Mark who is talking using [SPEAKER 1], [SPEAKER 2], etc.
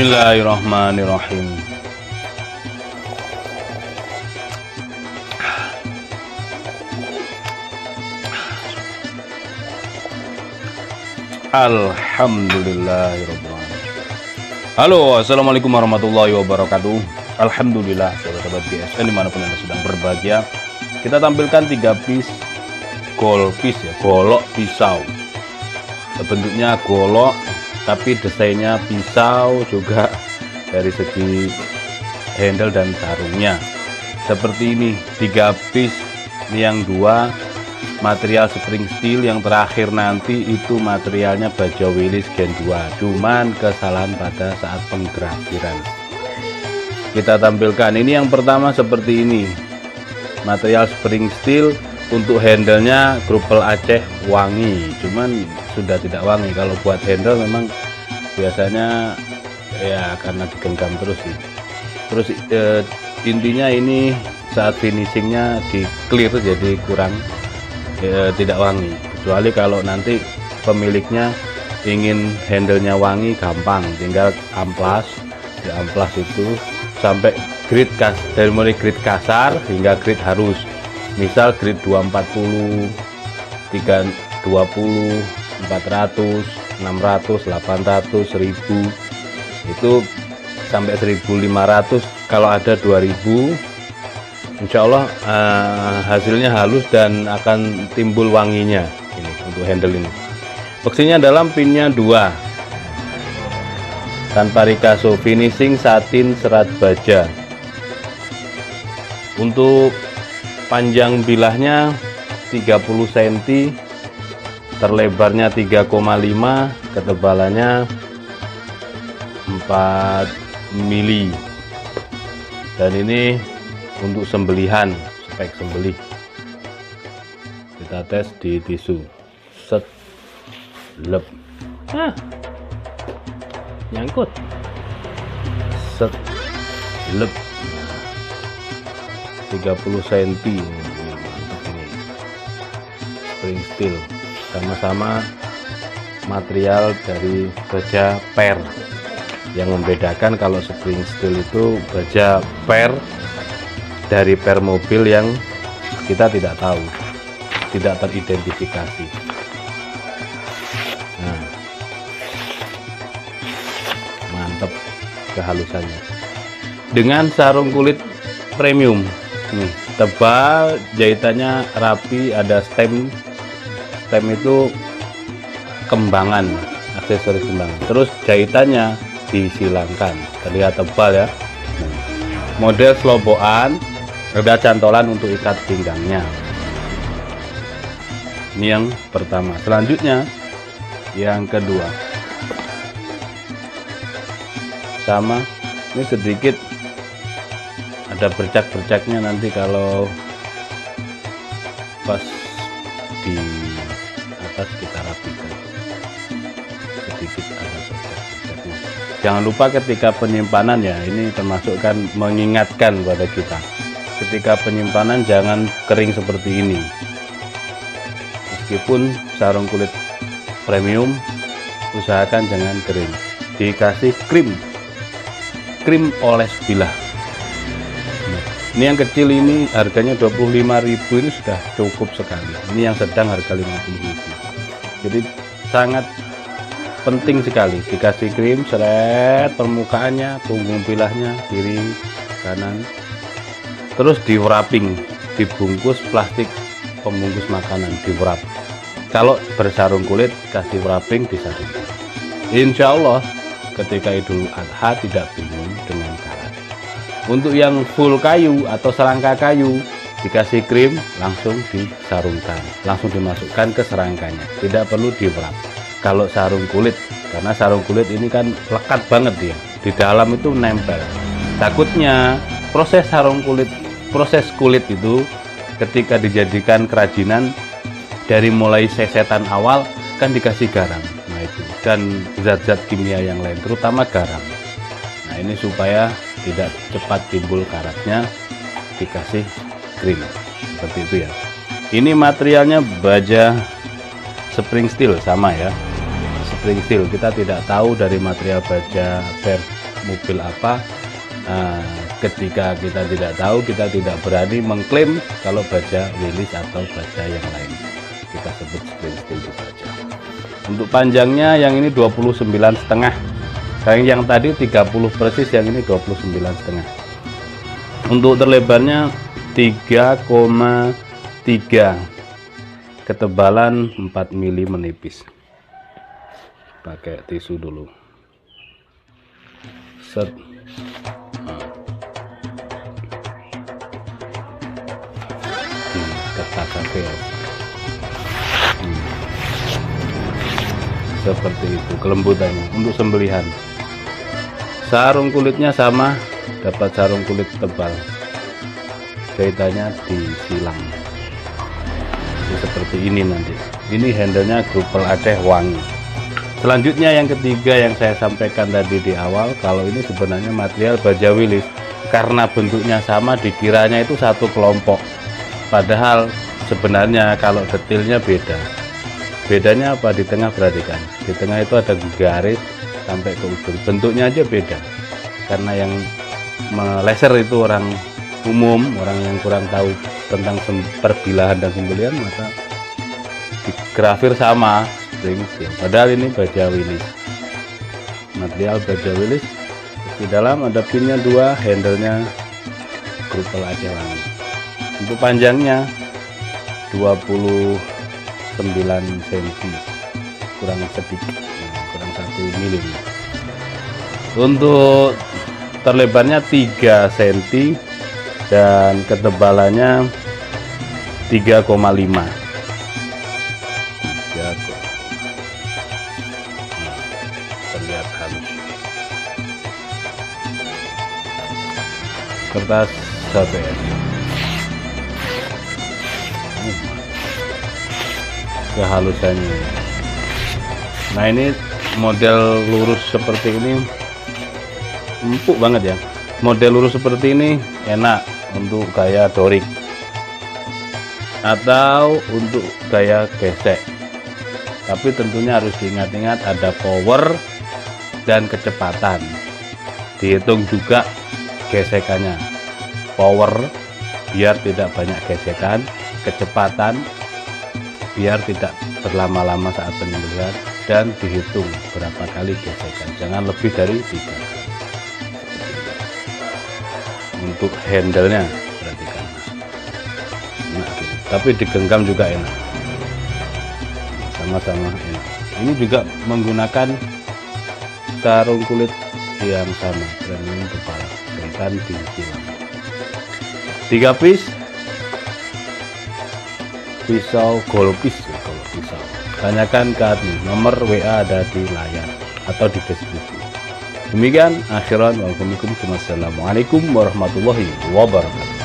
[SPEAKER 1] Bismillahirrahmanirrahim. Alhamdulillahirrahmanirrahim. Halo, assalamualaikum warahmatullahi wabarakatuh. Alhamdulillah, sahabat GSN dimanapun anda sedang berbahagia. Kita tampilkan 3 piece golpis ya, golok pisau. Bentuknya golok tapi desainnya pisau juga dari segi handle dan sarungnya seperti ini. 3 piece, ini yang 2 material spring steel, yang terakhir nanti itu materialnya baja Willys Gen 2, cuman kesalahan pada saat penggrafiran. Kita tampilkan ini yang pertama seperti ini, material spring steel. Untuk handlenya Grupel Aceh wangi, cuman sudah tidak wangi. Kalau buat handle memang biasanya ya karena digenggam terus sih. Terus intinya ini saat finishingnya di clear jadi kurang tidak wangi. Kecuali kalau nanti pemiliknya ingin handlenya wangi, gampang, tinggal amplas. Di amplas itu sampai grade dari mulai grade kasar hingga grade harus. Misal grade 240, 320, 400, 600, 800, 1000, itu sampai 1500. Kalau ada 2000, insya Allah hasilnya halus dan akan timbul wanginya. Ini untuk handle ini. Boxingnya dalam pinnya 2, tanpa Ricasso, finishing satin serat baja. Untuk panjang bilahnya 30 cm, terlebarnya 3,5, ketebalannya 4 mili. Dan ini untuk sembelihan, spek sembelih. Kita tes di tisu. Set, lep, nyangkut. Set, lep. 30 cm, mantap ini. Spring steel, sama-sama material dari baja per. Yang membedakan kalau spring steel itu baja per dari per mobil yang kita tidak tahu, tidak teridentifikasi. Nah, mantap kehalusannya. Dengan sarung kulit premium. Nih, tebal, jahitannya rapi, ada stem itu kembangan, aksesoris kembangan. Terus jahitannya disilangkan, terlihat tebal ya. Model selobokan, ada cantolan untuk ikat pinggangnya. Ini yang pertama. Selanjutnya yang kedua, sama, ini sedikit ada bercak-bercaknya, nanti kalau pas di atas kita rapikan, sedikit ada bercak-bercaknya. Jangan lupa ketika penyimpanan ya, ini termasuk kan mengingatkan pada kita, ketika penyimpanan jangan kering seperti ini. Meskipun sarung kulit premium, usahakan jangan kering. Dikasih krim oles bilah. Ini yang kecil ini harganya 25.000, ini sudah cukup sekali. Ini yang sedang harga 50.000. Jadi sangat penting sekali dikasih krim, seret permukaannya, punggung bilahnya, kiri kanan. Terus di wrapping, dibungkus plastik pembungkus makanan, di wrap. Kalau bersarung kulit kasih wrapping, disarungkan. Insya Allah ketika Idul Adha tidak bingung dengan karat. Untuk yang full kayu atau serangka kayu, dikasih krim, langsung disarungkan, langsung dimasukkan ke serangkanya, tidak perlu di wrap. Kalau sarung kulit, karena sarung kulit ini kan lekat banget dia, di dalam itu nempel. Takutnya proses proses kulit itu ketika dijadikan kerajinan, dari mulai sesetan awal kan dikasih garam, nah itu, dan zat-zat kimia yang lain, terutama garam. Nah ini supaya tidak cepat timbul karatnya, dikasih krim seperti itu ya. Ini materialnya baja spring steel, sama ya, spring steel. Kita tidak tahu dari material baja per mobil apa. Ketika kita tidak tahu, kita tidak berani mengklaim kalau baja Willys atau baja yang lain, kita sebut spring steel baja. Untuk panjangnya yang ini 29,5, yang tadi 30 persis, yang ini 29,5. Untuk terlebarnya 3,3, ketebalan 4 mili menipis. Pakai tisu dulu, set. Kertas ABS seperti itu kelembutannya. Untuk sembelihan, sarung kulitnya sama, dapat sarung kulit tebal, jahitannya disilang. Jadi seperti ini nanti. Ini handlenya Grupel Aceh Wangi. Selanjutnya yang ketiga yang saya sampaikan tadi di awal, kalau ini sebenarnya material baja Willys, karena bentuknya sama dikiranya itu satu kelompok, padahal sebenarnya kalau detailnya beda. Bedanya apa? Di tengah, perhatikan, di tengah itu ada garis sampai ke ujung, bentuknya aja beda. Karena yang meleser itu orang umum, orang yang kurang tahu tentang perbilahan dan sembelihan, maka digrafir sama spring steel, padahal ini baja Willys, material baja Willys. Di dalam ada pinnya 2, handlenya Grupel Aceh Wangi. Untuk panjangnya 29 cm, kurang sedikit, kurang 1 mm. Untuk terlebarnya 3 cm dan ketebalannya 3,5. Terlihat halus. Kertas ABS. Kehalusannya. Nah, ini model lurus seperti ini empuk banget ya. Model lurus seperti ini enak untuk gaya dorik atau untuk gaya gesek. Tapi tentunya harus diingat-ingat ada power dan kecepatan. Dihitung juga gesekannya. Power biar tidak banyak gesekan, kecepatan biar tidak berlama-lama saat penyembelihan, dan dihitung berapa kali gesekan, jangan lebih dari 3. Untuk handlenya perhatikan, enak gini. Tapi digenggam juga enak, sama-sama enak. Ini juga menggunakan sarung kulit yang sama, premium kepala, jahitan disilang. 3 piece pisau golpis, kalau pisau tanyakan ke admin, nomor WA ada di layar atau di deskripsi. Demikian, akhiran, wassalamualaikum warahmatullahi wabarakatuh.